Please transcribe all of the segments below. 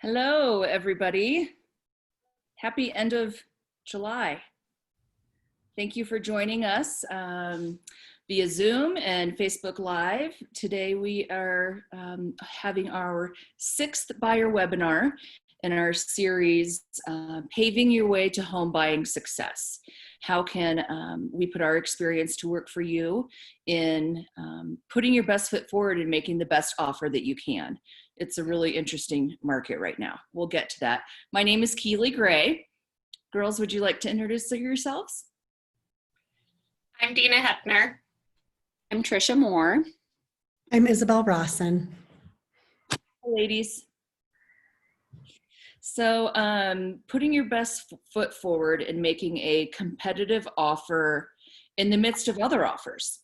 Hello, everybody. Happy end of July. Thank you for joining us via Zoom and Facebook Live. Today we are having our 6th buyer webinar in our series, Paving Your Way to Home Buying Success. How can we put our experience to work for you in putting your best foot forward and making the best offer that you can? It's a really interesting market right now. We'll get to that. My name is Kelie Gray. Girls, would you like to introduce yourselves? I'm Deena Heppner. I'm Trisha Moore. I'm Isabel Rawson. Hi, ladies. So putting your best foot forward and making a competitive offer in the midst of other offers.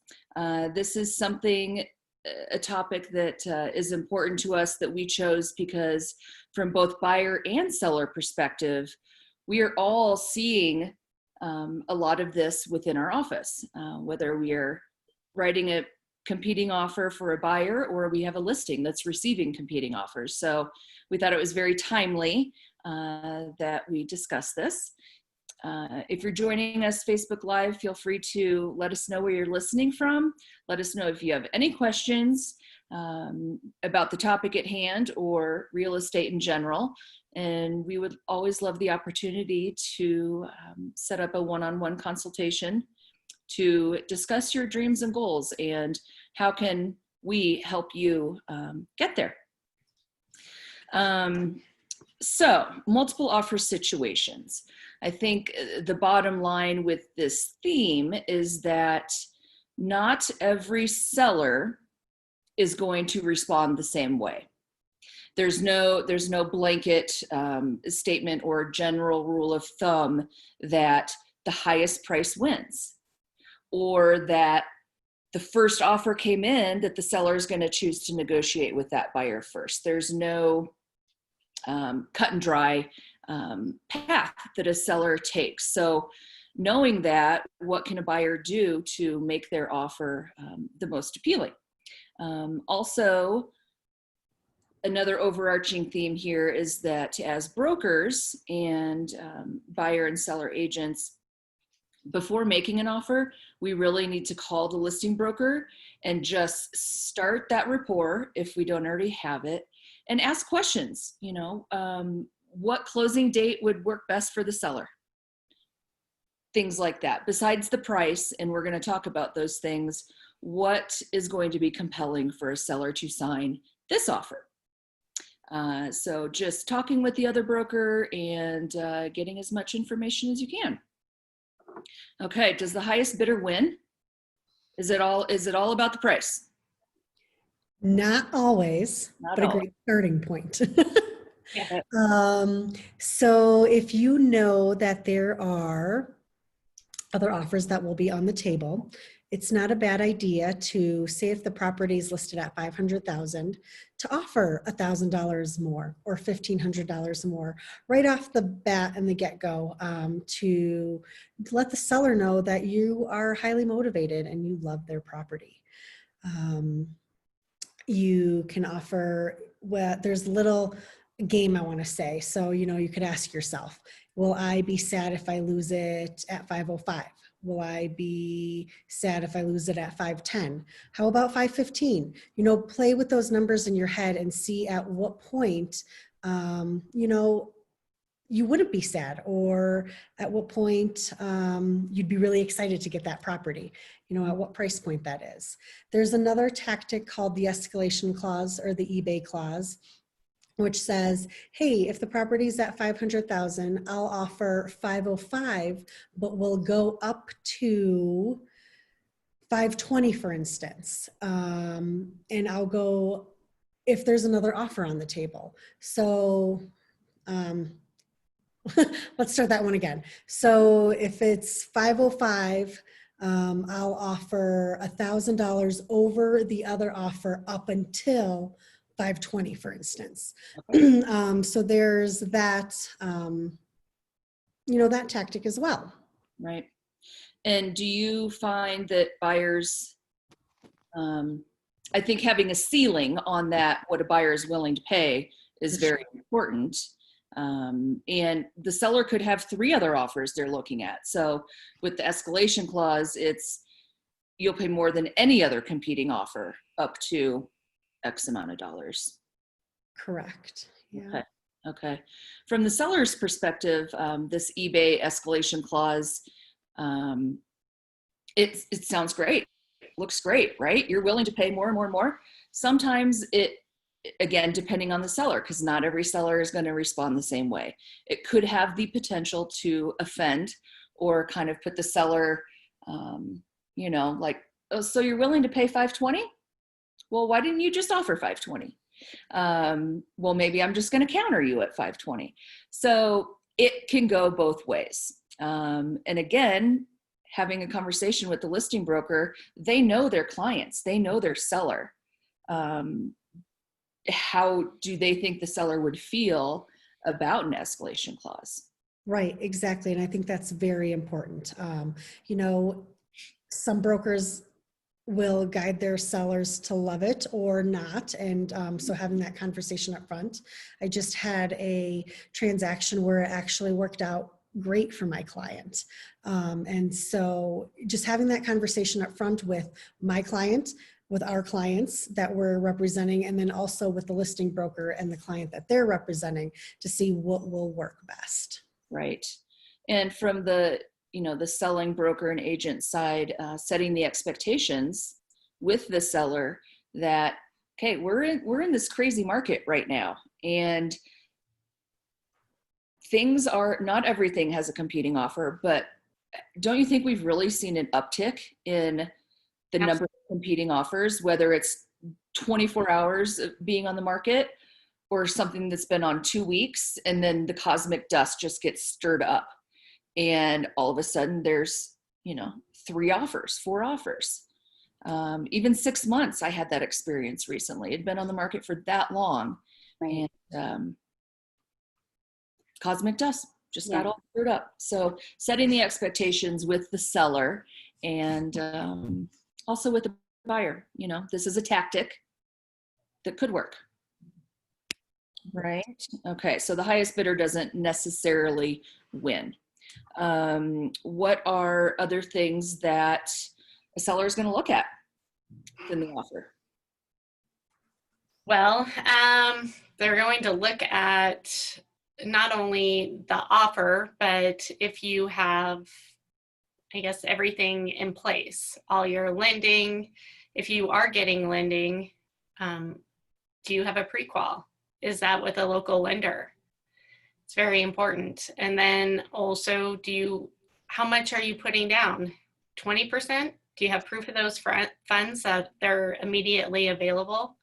This is a topic that is important to us that we chose because from both buyer and seller perspective, we are all seeing a lot of this within our office, whether we are writing a competing offer for a buyer or we have a listing that's receiving competing offers. So we thought it was very timely that we discuss this. If you're joining us Facebook Live, feel free to let us know where you're listening from. Let us know if you have any questions about the topic at hand or real estate in general. And we would always love the opportunity to set up a one-on-one consultation to discuss your dreams and goals and how can we help you get there. So multiple offer situations. I think the bottom line with this theme is that not every seller is going to respond the same way. There's no blanket statement or general rule of thumb that the highest price wins, or that the first offer came in that the seller is going to choose to negotiate with that buyer first. There's no cut and dry path that a seller takes. So knowing that, what can a buyer do to make their offer the most appealing? Also, another overarching theme here is that as brokers and buyer and seller agents, before making an offer, we really need to call the listing broker and just start that rapport if we don't already have it, and ask questions. What closing date would work best for the seller? Things like that. Besides the price, and we're going to talk about those things, what is going to be compelling for a seller to sign this offer? So just talking with the other broker and getting as much information as you can. Okay, does the highest bidder win? Is it all about the price? Not always, but a great starting point. So if you know that there are other offers that will be on the table, it's not a bad idea to say if the property is listed at $500,000 to offer $1,000 more or $1,500 more right off the bat and the get-go, to let the seller know that you are highly motivated and you love their property. You can offer, well, there's a little game I want to say. So, you could ask yourself, will I be sad if I lose it at 505? Will I be sad if I lose it at 510? How about 515? Play with those numbers in your head and see at what point, you wouldn't be sad, or at what point you'd be really excited to get that property, at what price point that is. There's another tactic called the escalation clause or the eBay clause, which says, hey, if the property's at 500,000, I'll offer 505, but we'll go up to 520, for instance. And I'll go if there's another offer on the table. So let's start that one again. So if it's 505, I'll offer $1,000 over the other offer up until 520, for instance. So there's that, that tactic as well. Right. And do you find that buyers, I think having a ceiling on that, what a buyer is willing to pay, is For very important. And the seller could have 3 other offers they're looking at. So with the escalation clause, it's you'll pay more than any other competing offer up to X amount of dollars. Correct. Yeah. Okay. Okay. From the seller's perspective, this eBay escalation clause, it sounds great. Looks great, right? You're willing to pay more and more and more. Sometimes it, again, depending on the seller, because not every seller is going to respond the same way. It could have the potential to offend or kind of put the seller, like, oh, so you're willing to pay $520? Well, why didn't you just offer $520? Well, maybe I'm just going to counter you at $520. So it can go both ways. And again, having a conversation with the listing broker, they know their clients, they know their seller. How do they think the seller would feel about an escalation clause? Right, exactly. And I think that's very important. Some brokers will guide their sellers to love it or not. And so having that conversation up front. I just had a transaction where it actually worked out great for my client. And so just having that conversation up front with my client, with our clients that we're representing, and then also with the listing broker and the client that they're representing to see what will work best. Right. And from the selling broker and agent side, setting the expectations with the seller that, okay, we're in this crazy market right now, and things are, not everything has a competing offer, but don't you think we've really seen an uptick in the number of competing offers, whether it's 24 hours of being on the market or something that's been on 2 weeks, and then the cosmic dust just gets stirred up and all of a sudden there's 3 offers, 4 offers, even 6 months. I had that experience recently. It'd been on the market for that long, Right. and cosmic dust just got all stirred up. So setting the expectations with the seller and also with the buyer, this is a tactic that could work. Right. Okay. So the highest bidder doesn't necessarily win. What are other things that a seller is going to look at in the offer? Well, they're going to look at not only the offer, but if you have, I guess, everything in place, all your lending, if you are getting lending, do you have a pre-qual? Is that with a local lender? It's very important. And then also, how much are you putting down? 20%? Do you have proof of those funds that they're immediately available?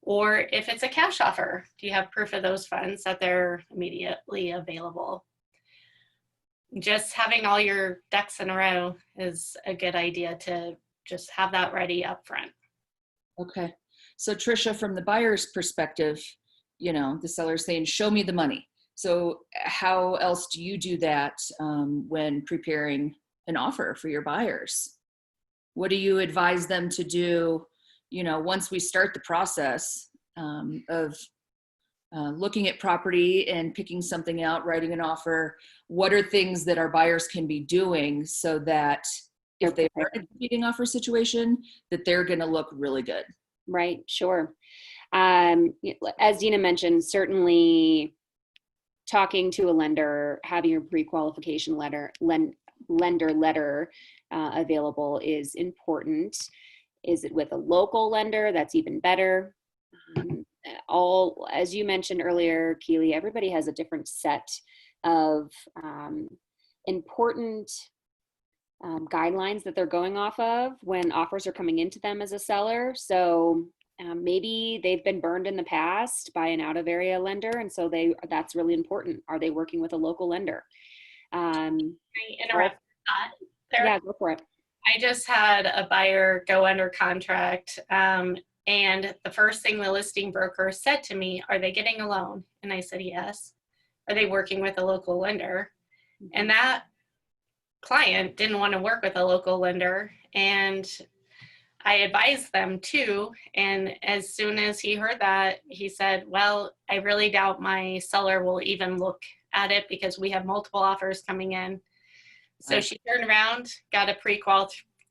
Or if it's a cash offer, do you have proof of those funds that they're immediately available? Just having all your ducks in a row is a good idea to just have that ready up front. Okay. So Trisha, from the buyer's perspective, the seller's saying, show me the money. So how else do you do that when preparing an offer for your buyers? What do you advise them to do, once we start the process of looking at property and picking something out, writing an offer? What are things that our buyers can be doing so that if they are in a competing offer situation, that they're going to look really good? Right. Sure. As Deena mentioned, certainly talking to a lender, having your pre-qualification lender letter available is important. Is it with a local lender? That's even better. As you mentioned earlier, Kelie, everybody has a different set of important guidelines that they're going off of when offers are coming into them as a seller. So maybe they've been burned in the past by an out of area lender, and so that's really important. Are they working with a local lender? Can I interrupt that? Yeah, go for it. I just had a buyer go under contract, and the first thing the listing broker said to me, are they getting a loan? And I said, yes. Are they working with a local lender? Mm-hmm. And that client didn't want to work with a local lender, and I advised them too. And as soon as he heard that, he said, well, I really doubt my seller will even look at it because we have multiple offers coming in. So Right. she turned around, got a pre-qual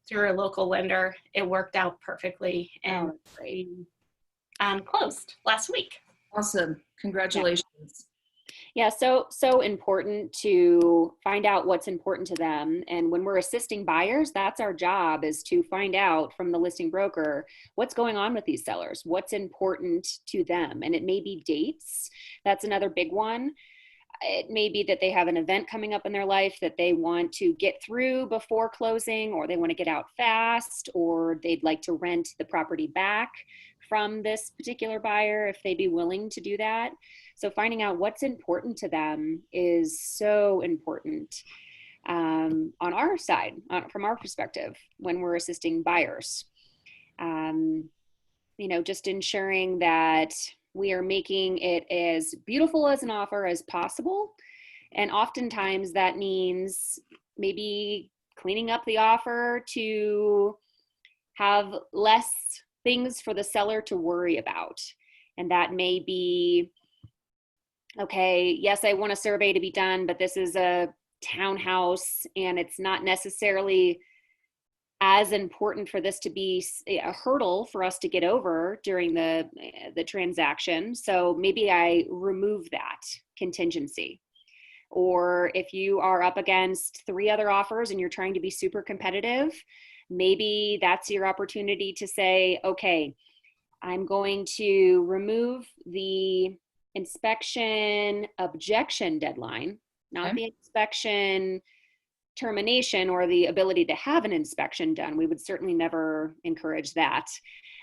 through a local lender. It worked out perfectly, and we closed last week. Awesome. Congratulations. Yeah, so important to find out what's important to them. And when we're assisting buyers, that's our job, is to find out from the listing broker what's going on with these sellers, what's important to them. And it may be dates. That's another big one. It may be that they have an event coming up in their life that they want to get through before closing, or they want to get out fast, or they'd like to rent the property back from this particular buyer if they'd be willing to do that. So finding out what's important to them is so important on our side, from our perspective, when we're assisting buyers. Just ensuring that we are making it as beautiful as an offer as possible. And oftentimes that means maybe cleaning up the offer to have less things for the seller to worry about. And that may be, okay, yes, I want a survey to be done, but this is a townhouse and it's not necessarily as important for this to be a hurdle for us to get over during the transaction. So maybe I remove that contingency. Or if you are up against 3 other offers and you're trying to be super competitive, maybe that's your opportunity to say, okay, I'm going to remove the inspection objection deadline, not the inspection termination or the ability to have an inspection done. We would certainly never encourage that,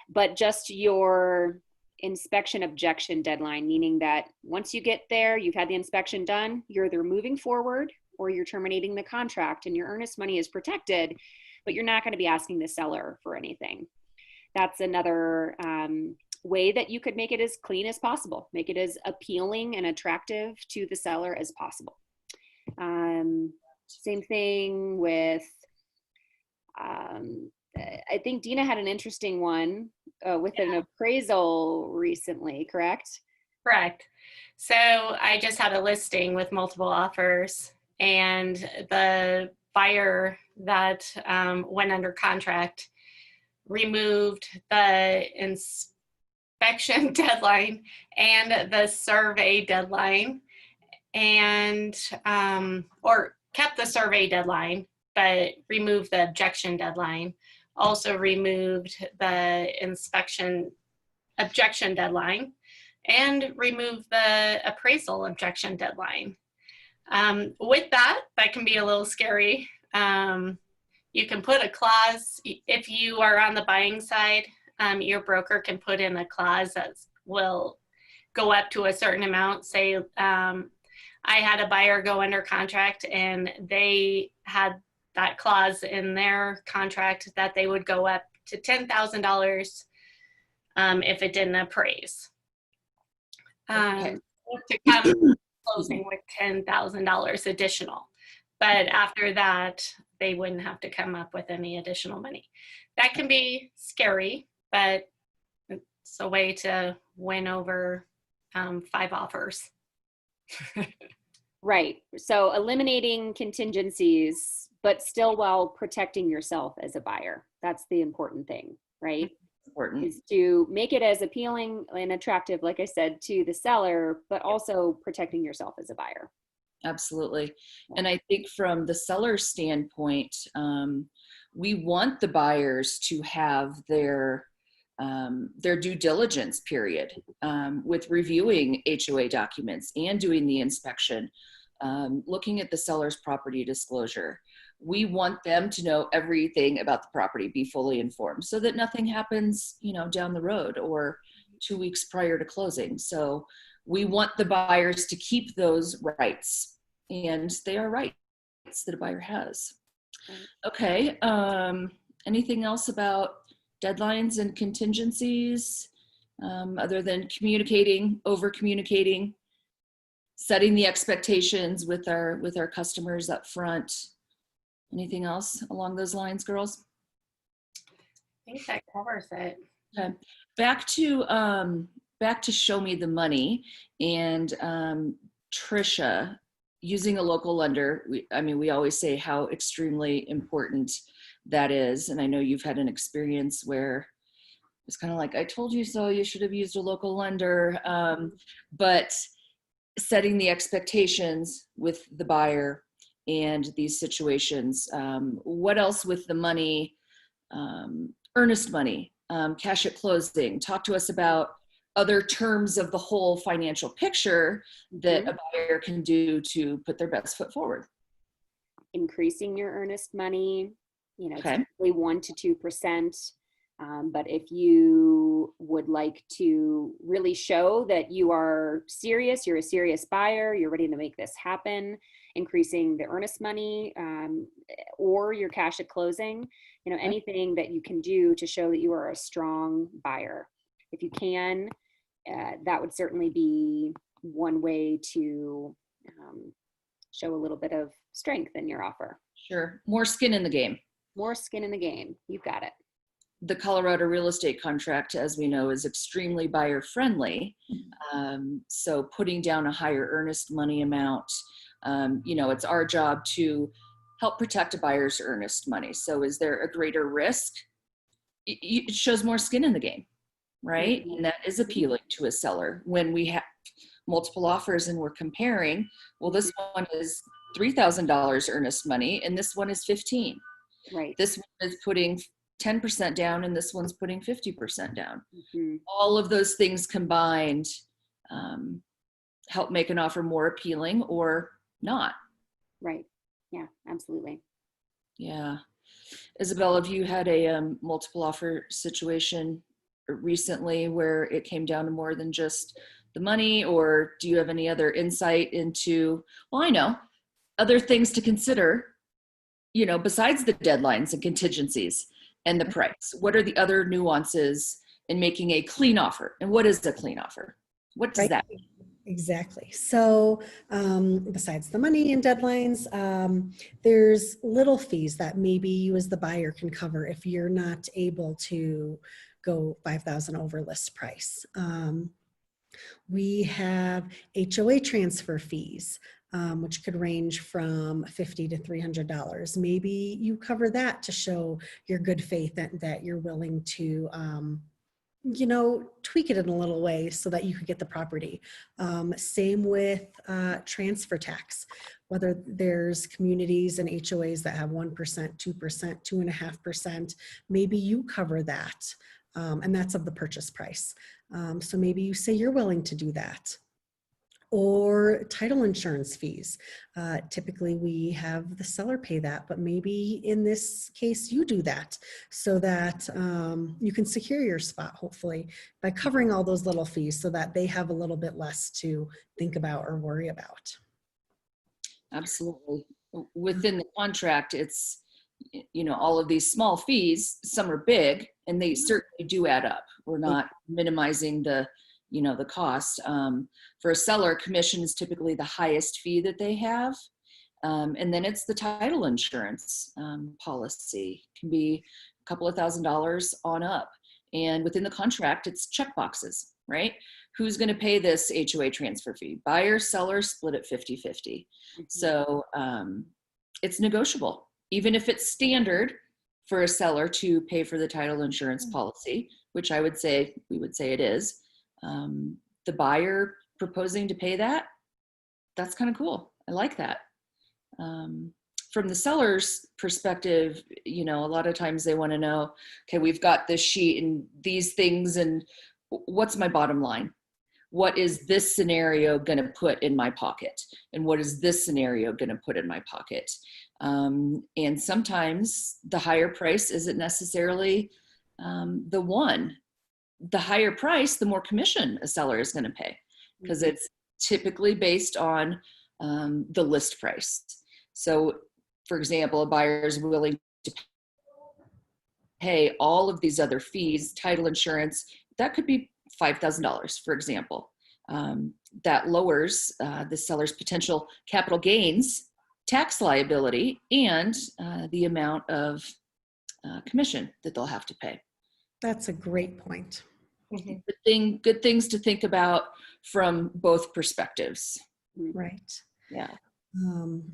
but just your inspection objection deadline, meaning that once you get there, you've had the inspection done, you're either moving forward or you're terminating the contract, and your earnest money is protected, but you're not going to be asking the seller for anything. That's another way that you could make it as clean as possible, make it as appealing and attractive to the seller as possible. Same thing with, I think Deena had an interesting one with an appraisal recently, correct? Correct. So I just had a listing with multiple offers, and the buyer that went under contract removed the inspection deadline and the survey deadline, and or kept the survey deadline, but removed the objection deadline. Also removed the inspection objection deadline and removed the appraisal objection deadline. With that can be a little scary. You can put a clause, if you are on the buying side, your broker can put in a clause that will go up to a certain amount. Say, I had a buyer go under contract and they had that clause in their contract that they would go up to $10,000 if it didn't appraise. To come closing with $10,000 additional. But after that, they wouldn't have to come up with any additional money. That can be scary, but it's a way to win over 5 offers. Right. So eliminating contingencies, but still while protecting yourself as a buyer. That's the important thing, right? Important. Is to make it as appealing and attractive, like I said, to the seller, but also protecting yourself as a buyer. Absolutely. And I think from the seller standpoint, we want the buyers to have their due diligence period with reviewing HOA documents and doing the inspection, looking at the seller's property disclosure. We want them to know everything about the property, be fully informed, so that nothing happens, down the road or 2 weeks prior to closing. So we want the buyers to keep those rights, and they are rights that a buyer has. Okay. Anything else about deadlines and contingencies, other than communicating, over communicating, setting the expectations with our customers up front? Anything else along those lines, girls? think that covers it. Okay. Back to show me the money and Trisha, using a local lender. We always say how extremely important that is. And I know you've had an experience where it's kind of like, I told you so, you should have used a local lender. But setting the expectations with the buyer and these situations. What else with the money, earnest money, cash at closing? Talk to us about other terms of the whole financial picture that a buyer can do to put their best foot forward. Increasing your earnest money, it's Okay. typically 1 to 2%. But if you would like to really show that you are serious, you're a serious buyer, you're ready to make this happen, increasing the earnest money or your cash at closing, anything that you can do to show that you are a strong buyer. If you can, that would certainly be one way to show a little bit of strength in your offer. Sure. More skin in the game. More skin in the game. You've got it. The Colorado real estate contract, as we know, is extremely buyer friendly. So putting down a higher earnest money amount, it's our job to help protect a buyer's earnest money. So is there a greater risk? It shows more skin in the game, right? And that is appealing to a seller. When we have multiple offers and we're comparing, well, this one is $3,000 earnest money and this one is 15. Right. This one is putting 10% down and this one's putting 50% down. Mm-hmm. All of those things combined help make an offer more appealing or not. Right. Yeah, absolutely. Yeah. Isabel, have you had a multiple offer situation recently where it came down to more than just the money, or do you have any other insight into, well, I know, other things to consider, besides the deadlines and contingencies and the price? What are the other nuances in making a clean offer? And what is a clean offer? What does that mean? Exactly. So besides the money and deadlines, there's little fees that maybe you as the buyer can cover if you're not able to go 5,000 over list price. We have HOA transfer fees, which could range from $50 to $300. Maybe you cover that to show your good faith that you're willing to tweak it in a little way so that you could get the property. Same with transfer tax, whether there's communities and HOAs that have 1%, 2%, 2.5%, maybe you cover that. And that's of the purchase price. So maybe you say you're willing to do that. Or title insurance fees. Typically we have the seller pay that, but maybe in this case you do that so that you can secure your spot, hopefully, by covering all those little fees so that they have a little bit less to think about or worry about. Absolutely. Within the contract, it's, all of these small fees, some are big and they certainly do add up. We're not minimizing the cost. For a seller, commission is typically the highest fee that they have. And then it's the title insurance policy. It can be a couple of $1,000s on up. And within the contract, it's check boxes, right? Who's going to pay this HOA transfer fee? Buyer, seller, split it 50-50. Mm-hmm. So it's negotiable. Even if it's standard for a seller to pay for the title insurance policy, which we would say it is, the buyer proposing to pay that, that's kind of cool. I like that. From the seller's perspective, a lot of times they want to know, okay, we've got this sheet and these things, and what's my bottom line? What is this scenario going to put in my pocket? And what is this scenario going to put in my pocket? And sometimes the higher price isn't necessarily the one. The higher price, the more commission a seller is going to pay, because it's typically based on the list price. So, for example, a buyer is willing to pay all of these other fees, title insurance, that could be $5,000, for example. That lowers the seller's potential capital gains, tax liability, and the amount of commission that they'll have to pay. That's a great point. Good things to think about from both perspectives. Right. Yeah.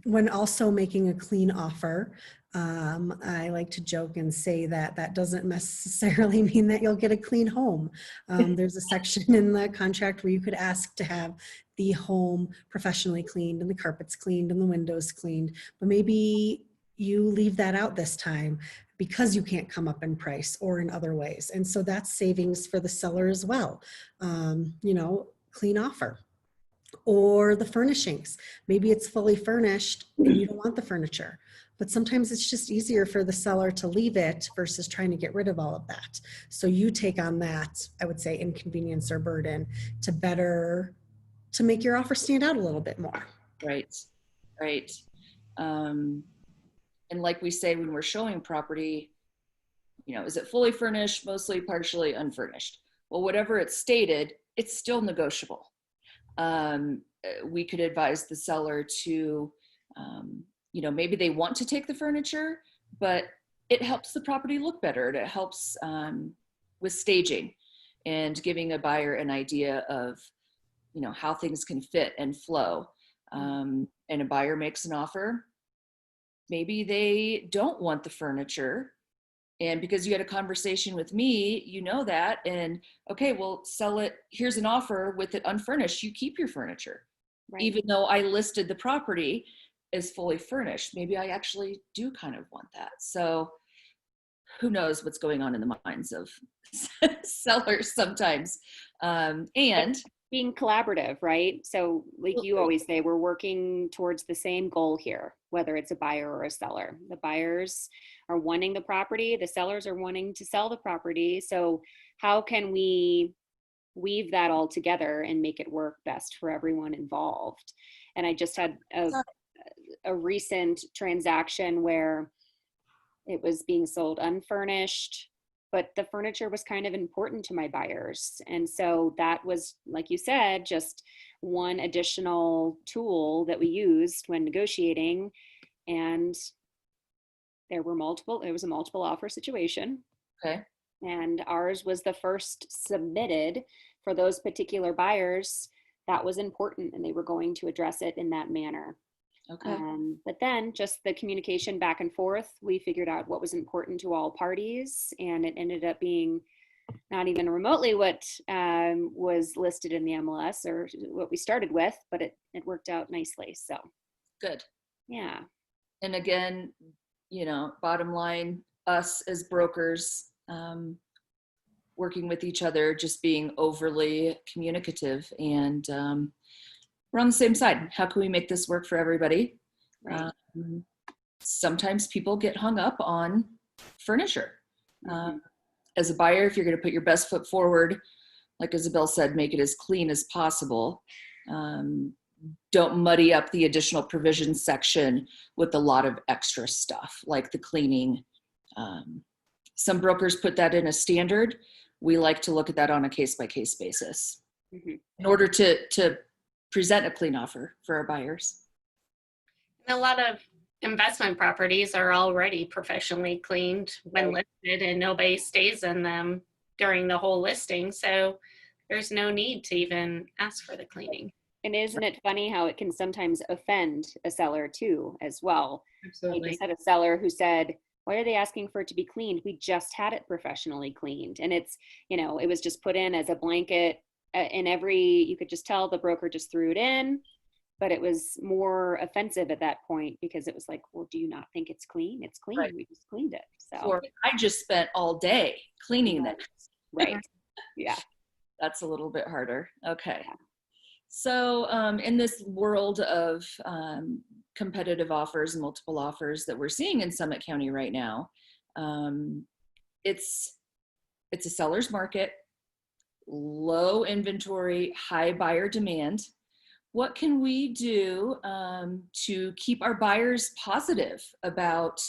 When also making a clean offer, I like to joke and say that that doesn't necessarily mean that you'll get a clean home. There's a section in the contract where you could ask to have the home professionally cleaned and the carpets cleaned and the windows cleaned, but maybe you leave that out this time because you can't come up in price or in other ways. And so that's savings for the seller as well. Clean offer. Or the furnishings. Maybe it's fully furnished and you don't want the furniture, but sometimes it's just easier for the seller to leave it versus trying to get rid of all of that. So you take on that, I would say, inconvenience or burden to make your offer stand out a little bit more. Right. And like we say, when we're showing property, is it fully furnished, mostly, partially, unfurnished? Well, whatever it's stated, it's still negotiable. We could advise the seller to, maybe they want to take the furniture, but it helps the property look better. It helps with staging and giving a buyer an idea of, how things can fit and flow. And a buyer makes an offer. Maybe they don't want the furniture. And because you had a conversation with me, you know that, and okay, we'll sell it. Here's an offer with it unfurnished. You keep your furniture. Right. Even though I listed the property as fully furnished, maybe I actually do kind of want that. So who knows what's going on in the minds of sellers sometimes. And being collaborative, right? So like you always say, we're working towards the same goal here, whether it's a buyer or a seller. The buyers are wanting the property, the sellers are wanting to sell the property. So how can we weave that all together and make it work best for everyone involved? And I just had a recent transaction where it was being sold unfurnished, but the furniture was kind of important to my buyers. And so that was, like you said, just one additional tool that we used when negotiating. And it was a multiple offer situation. Okay. And ours was the first submitted for those particular buyers. That was important, and they were going to address it in that manner. Okay. But then just the communication back and forth, we figured out what was important to all parties, and it ended up being not even remotely what was listed in the MLS or what we started with, but it worked out nicely. So good. Yeah. And again, bottom line, us as brokers, working with each other, just being overly communicative, and we're on the same side. How can we make this work for everybody? Right. Sometimes people get hung up on furniture. As a buyer, if you're going to put your best foot forward, like Isabel said, make it as clean as possible. Don't muddy up the additional provisions section with a lot of extra stuff like the cleaning. Some brokers put that in a standard. We like to look at that on a case-by-case basis in order to present a clean offer for our buyers. And a lot of investment properties are already professionally cleaned when listed, and nobody stays in them during the whole listing. So there's no need to even ask for the cleaning. And isn't it funny how it can sometimes offend a seller too, as well? Absolutely. I just had a seller who said, why are they asking for it to be cleaned? We just had it professionally cleaned. And it's, it was just put in as a blanket you could just tell the broker just threw it in, but it was more offensive at that point because it was like, well, do you not think it's clean? It's clean. Right. We just cleaned it. So or I just spent all day cleaning that. Right. Yeah. That's a little bit harder. Okay. Yeah. So in this world of competitive offers and multiple offers that we're seeing in Summit County right now, it's a seller's market, low inventory, high buyer demand. What can we do to keep our buyers positive about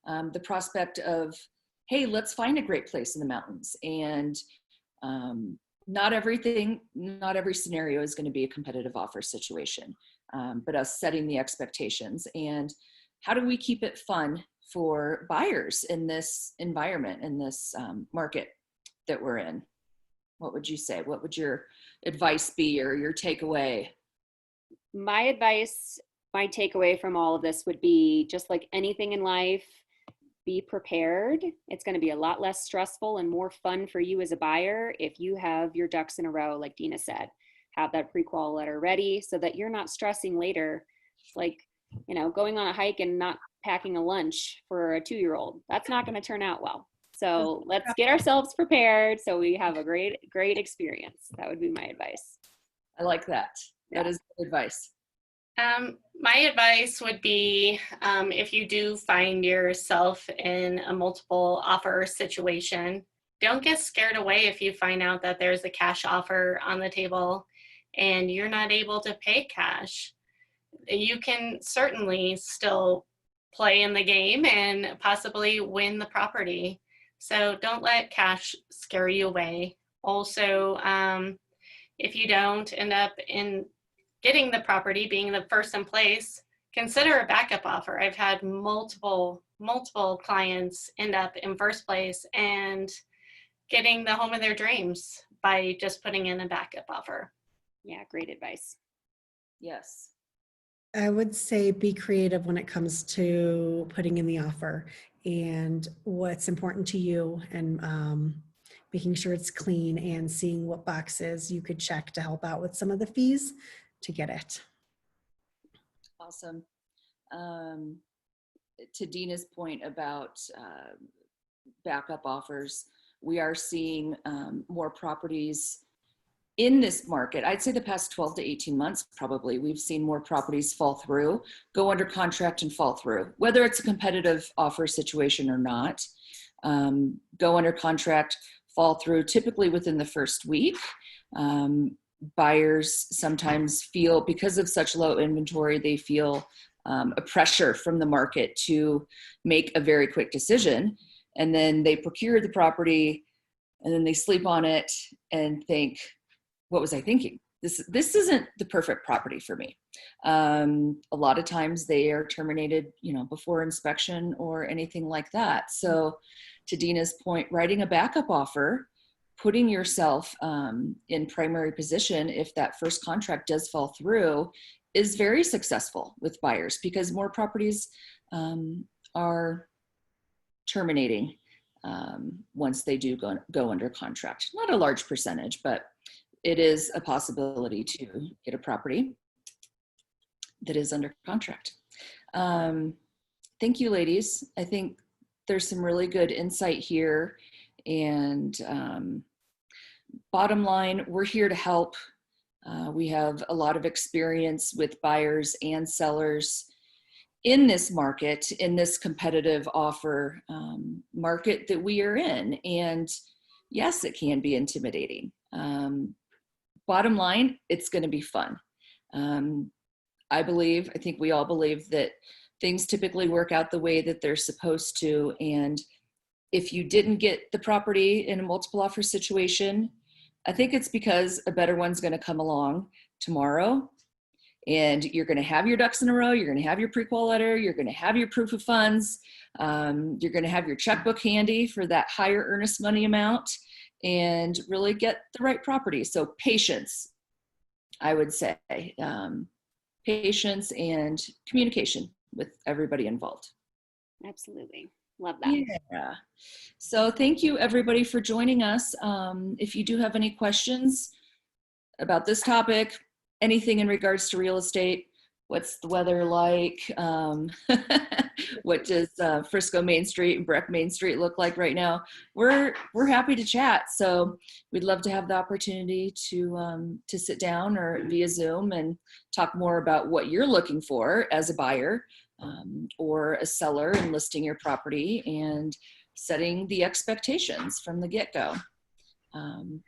the prospect of, hey, let's find a great place in the mountains? And not every scenario is going to be a competitive offer situation, but us setting the expectations. And how do we keep it fun for buyers in this environment, in this market? that we're in? What would you say? What would your advice be, or your takeaway? My advice, my takeaway from all of this would be, just like anything in life, be prepared. It's going to be a lot less stressful and more fun for you as a buyer if you have your ducks in a row, like Deena said. Have that pre-qual letter ready so that you're not stressing later. It's like, you know, going on a hike and not packing a lunch for a 2-year-old. That's not going to turn out well. So let's get ourselves prepared so we have a great experience. That would be my advice. I like that. Yeah. That is good advice. My advice would be, if you do find yourself in a multiple offer situation, don't get scared away if you find out that there's a cash offer on the table and you're not able to pay cash. You can certainly still play in the game and possibly win the property. So don't let cash scare you away. Also, if you don't end up in getting the property, being the first in place, consider a backup offer. I've had multiple clients end up in first place and getting the home of their dreams by just putting in a backup offer. Yeah, great advice. Yes. I would say be creative when it comes to putting in the offer and what's important to you, and making sure it's clean and seeing what boxes you could check to help out with some of the fees to get it. Awesome. To Deena's point about backup offers, we are seeing more properties in this market. I'd say the past 12 to 18 months, probably, we've seen more properties fall through, go under contract and fall through, whether it's a competitive offer situation or not. Go under contract, fall through typically within the first week. Buyers sometimes feel, because of such low inventory, they feel a pressure from the market to make a very quick decision. And then they procure the property and then they sleep on it and think, what was I thinking? This isn't the perfect property for me. A lot of times they are terminated, before inspection or anything like that. So to Deena's point, writing a backup offer, putting yourself in primary position if that first contract does fall through, is very successful with buyers, because more properties are terminating once they do go under contract. Not a large percentage, but it is a possibility to get a property that is under contract. Thank you, ladies. I think there's some really good insight here. And bottom line, we're here to help. We have a lot of experience with buyers and sellers in this market, in this competitive offer market that we are in. And yes, it can be intimidating. Bottom line, it's going to be fun. I think we all believe that things typically work out the way that they're supposed to. And if you didn't get the property in a multiple offer situation, I think it's because a better one's going to come along tomorrow, and you're going to have your ducks in a row. You're going to have your pre-qual letter. You're going to have your proof of funds. You're going to have your checkbook handy for that higher earnest money amount, and really get the right property. So patience, I would say, patience and communication with everybody involved. Absolutely. Love that. Yeah. So thank you, everybody, for joining us. If you do have any questions about this topic, anything in regards to real estate, what's the weather like? What does Frisco Main Street and Breck Main Street look like right now? We're happy to chat. So we'd love to have the opportunity to sit down or via Zoom and talk more about what you're looking for as a buyer or a seller in listing your property and setting the expectations from the get-go.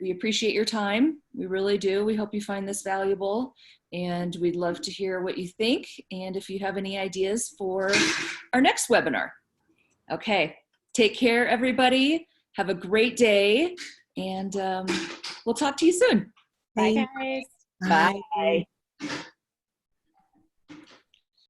We appreciate your time. We really do. We hope you find this valuable, and we'd love to hear what you think, and if you have any ideas for our next webinar. Okay, take care, everybody. Have a great day, and we'll talk to you soon. Bye, guys. Bye.